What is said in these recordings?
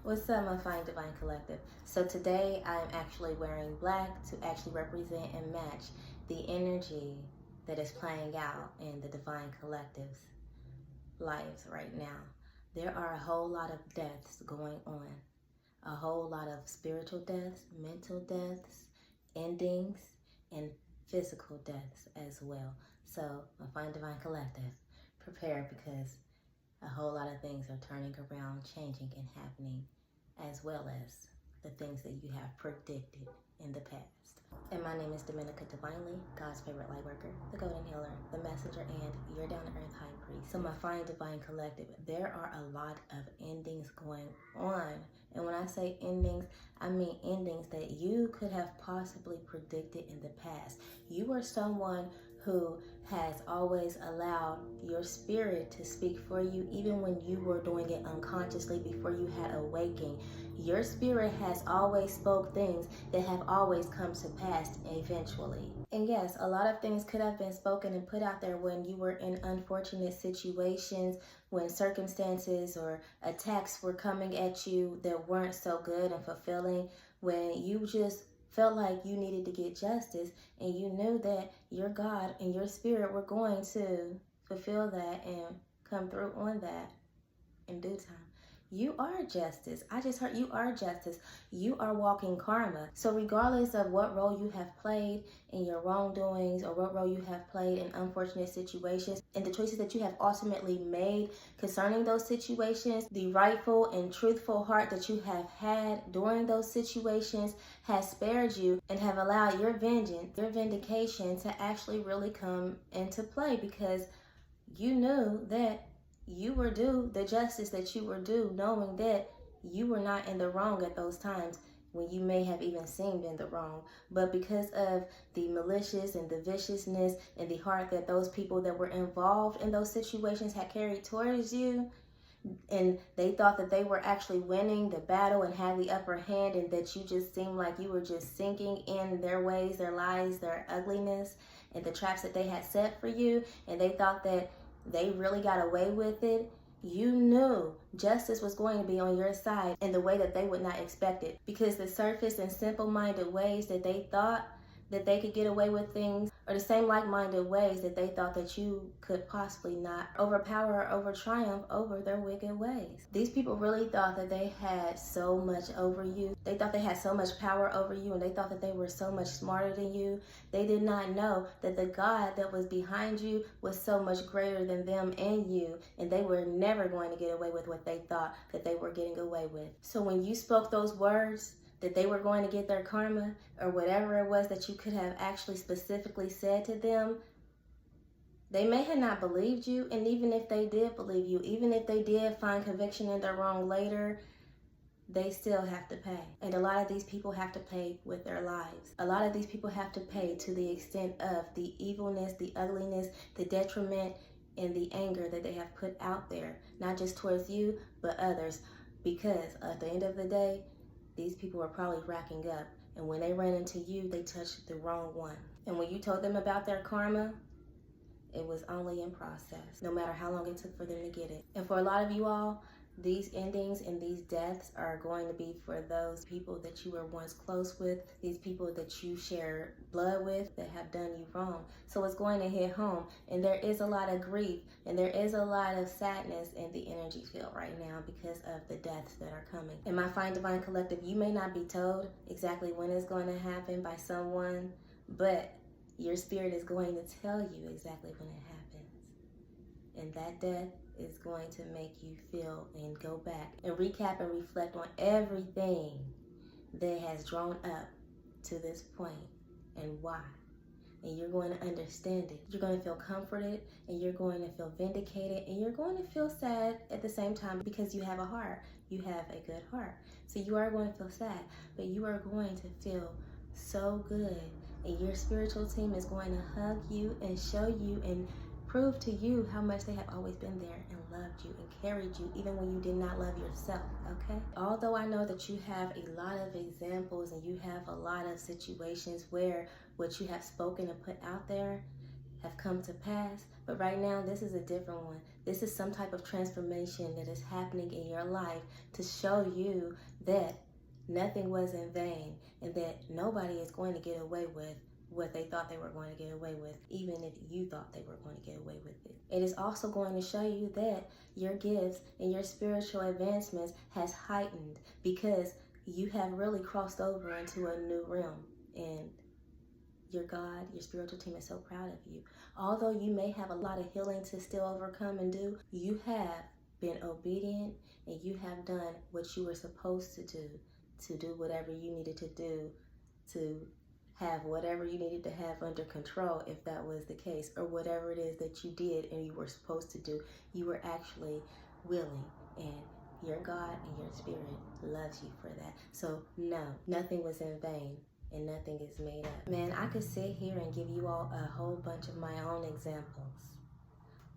What's up, my fine divine collective? So today I'm actually wearing black to actually represent and match the energy that is playing out in the divine collective's lives right now. There are a whole lot of deaths going on, a whole lot of spiritual deaths, mental deaths, endings, and physical deaths as well. So my fine divine collective, prepare, because a whole lot of things are turning around, changing, and happening, as well as the things that you have predicted in the past. And my name is Dominica Divinely, God's favorite light worker, the golden healer, the messenger, and your down-to-earth high priest. So my fine divine collective, there are a lot of endings going on. And when I say endings, I mean endings that you could have possibly predicted in the past. You are someone who has always allowed your spirit to speak for you, even when you were doing it unconsciously before you had awakened. Your spirit has always spoke things that have always come to pass eventually. And yes, a lot of things could have been spoken and put out there when you were in unfortunate situations, when circumstances or attacks were coming at you that weren't so good and fulfilling, when you just felt like you needed to get justice, and you knew that your God and your spirit were going to fulfill that and come through on that in due time. You are justice. I just heard you are justice. You are walking karma. So regardless of what role you have played in your wrongdoings, or what role you have played in unfortunate situations, and the choices that you have ultimately made concerning those situations, the rightful and truthful heart that you have had during those situations has spared you and have allowed your vengeance, your vindication, to actually really come into play, because you knew that you were due the justice that you were due, knowing that you were not in the wrong at those times when you may have even seemed in the wrong. But because of the malicious and the viciousness and the heart that those people that were involved in those situations had carried towards you, and they thought that they were actually winning the battle and had the upper hand, and that you just seemed like you were just sinking in their ways, their lies, their ugliness, and the traps that they had set for you, and they thought that they really got away with it, you knew justice was going to be on your side in the way that they would not expect it. Because the surface and simple-minded ways that they thought that they could get away with things are the same like-minded ways that they thought that you could possibly not overpower or over triumph over their wicked ways. These people really thought that they had so much over you. They thought they had so much power over you, and they thought that they were so much smarter than you. They did not know that the God that was behind you was so much greater than them and you, and they were never going to get away with what they thought that they were getting away with. So when you spoke those words, that they were going to get their karma, or whatever it was that you could have actually specifically said to them, they may have not believed you. And even if they did believe you, even if they did find conviction in their wrong later, they still have to pay. And a lot of these people have to pay with their lives. A lot of these people have to pay to the extent of the evilness, the ugliness, the detriment, and the anger that they have put out there, not just towards you, but others. Because at the end of the day, these people are probably racking up, and when they ran into you, they touched the wrong one. And when you told them about their karma, it was only in process, no matter how long it took for them to get it. And for a lot of you all, these endings and these deaths are going to be for those people that you were once close with, these people that you share blood with that have done you wrong. So it's going to hit home, and there is a lot of grief, and there is a lot of sadness in the energy field right now because of the deaths that are coming. In my fine divine collective, you may not be told exactly when it's going to happen by someone, but your spirit is going to tell you exactly when it happens. And that death is going to make you feel and go back and recap and reflect on everything that has drawn up to this point and why. And you're going to understand it. You're going to feel comforted, and you're going to feel vindicated, and you're going to feel sad at the same time, because you have a heart. You have a good heart. So you are going to feel sad, but you are going to feel so good. And your spiritual team is going to hug you and show you and prove to you how much they have always been there and loved you and carried you even when you did not love yourself, okay? Although I know that you have a lot of examples and you have a lot of situations where what you have spoken and put out there have come to pass, But right now, this is a different one. This is some type of transformation that is happening in your life to show you that nothing was in vain and that nobody is going to get away with what they thought they were going to get away with, even if you thought they were going to get away with it. It is also going to show you that your gifts and your spiritual advancements has heightened because you have really crossed over into a new realm. And your God, your spiritual team is so proud of you. Although you may have a lot of healing to still overcome and do, you have been obedient and you have done what you were supposed to do whatever you needed to do to have whatever you needed to have under control, if that was the case, or whatever it is that you did and you were supposed to do. You were actually willing, and your God and your spirit loves you for that. So no, nothing was in vain and nothing is made up. Man, I could sit here and give you all a whole bunch of my own examples,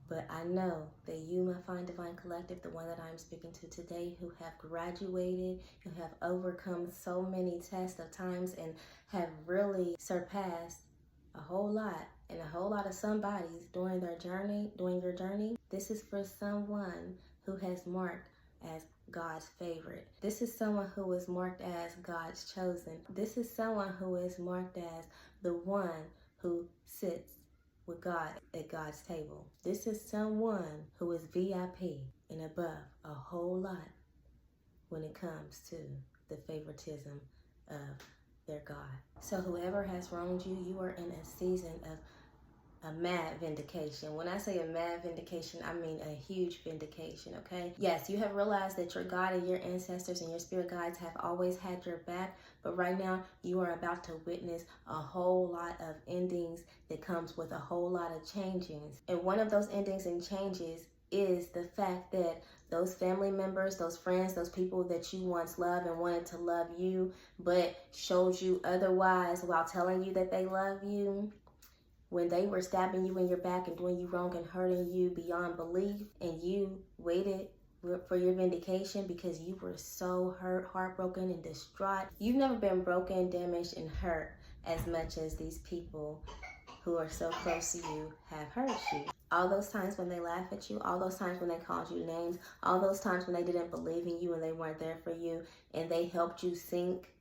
but I know that you, my Fine Divine Collective, the one that I'm speaking to today, who have graduated, who have overcome so many tests of times and have really surpassed a whole lot and a whole lot of somebodies during your journey. This is for someone who has marked as God's favorite. This is someone who is marked as God's chosen. This is someone who is marked as the one who sits with God at God's table. This is someone who is VIP and above a whole lot when it comes to the favoritism of their God. So whoever has wronged you, you are in a season of a mad vindication. When I say a mad vindication, I mean a huge vindication, okay? Yes, you have realized that your God and your ancestors and your spirit guides have always had your back, but right now you are about to witness a whole lot of endings that comes with a whole lot of changes. And one of those endings and changes is the fact that those family members, those friends, those people that you once loved and wanted to love you, but showed you otherwise while telling you that they love you, when they were stabbing you in your back and doing you wrong and hurting you beyond belief, and you waited for your vindication because you were so hurt, heartbroken, and distraught. You've never been broken, damaged, and hurt as much as these people who are so close to you have hurt you. All those times when they laughed at you, all those times when they called you names, all those times when they didn't believe in you and they weren't there for you and they helped you sink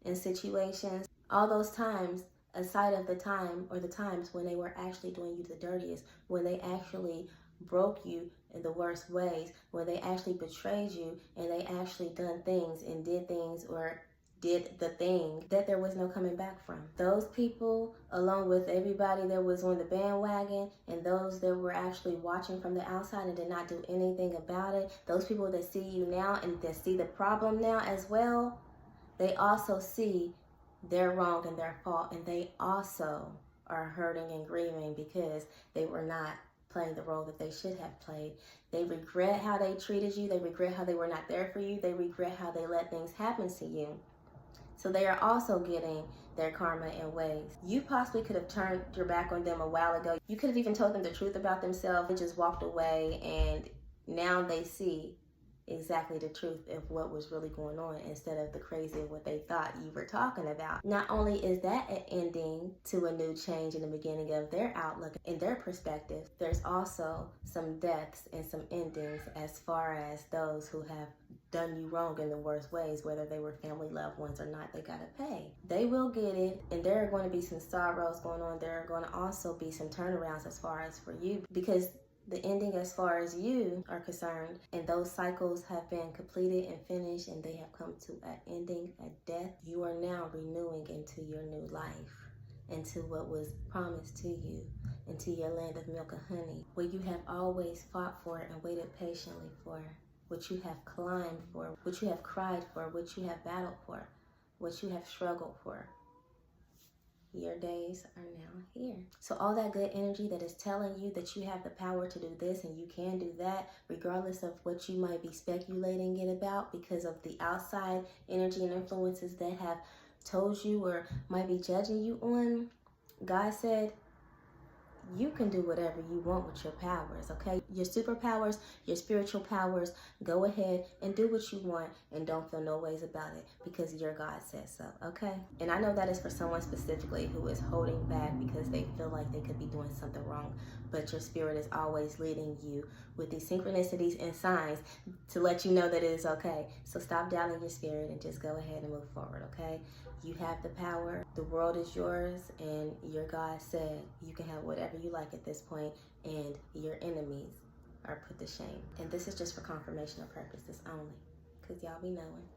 in situations, all those times, aside of the time or the times when they were actually doing you the dirtiest, when they actually broke you in the worst ways, when they actually betrayed you and they actually done things and did things or did the thing that there was no coming back from. Those people, along with everybody that was on the bandwagon and those that were actually watching from the outside and did not do anything about it, those people that see you now and that see the problem now as well, they also see their wrong and their fault, and they also are hurting and grieving because they were not playing the role that they should have played. They regret how they treated you. They regret how they were not there for you. They regret how they let things happen to you. So they are also getting their karma in ways. You possibly could have turned your back on them a while ago. You could have even told them the truth about themselves and just walked away, and now they see exactly the truth of what was really going on instead of the crazy of what they thought you were talking about. Not only is that an ending to a new change in the beginning of their outlook and their perspective, there's also some deaths and some endings as far as those who have done you wrong in the worst ways, whether they were family, loved ones or not. They gotta pay. They will get it, and there are going to be some sorrows going on. There are going to also be some turnarounds as far as for you, because the ending as far as you are concerned, and those cycles have been completed and finished, and they have come to an ending, a death. You are now renewing into your new life, into what was promised to you, into your land of milk and honey, where you have always fought for and waited patiently for, what you have climbed for, what you have cried for, what you have battled for, what you have struggled for. Your days are now here. So all that good energy that is telling you that you have the power to do this and you can do that, regardless of what you might be speculating it about because of the outside energy and influences that have told you or might be judging you on, God said, You can do whatever you want with your powers, okay? Your superpowers, your spiritual powers, go ahead and do what you want and don't feel no ways about it because your God says so, okay? And I know that is for someone specifically who is holding back because they feel like they could be doing something wrong, but your spirit is always leading you with these synchronicities and signs to let you know that it is okay. So stop doubting your spirit and just go ahead and move forward, okay? You have the power. The world is yours, and your God said you can have whatever you like at this point, and your enemies are put to shame. And this is just for confirmational purposes only, because y'all be knowing.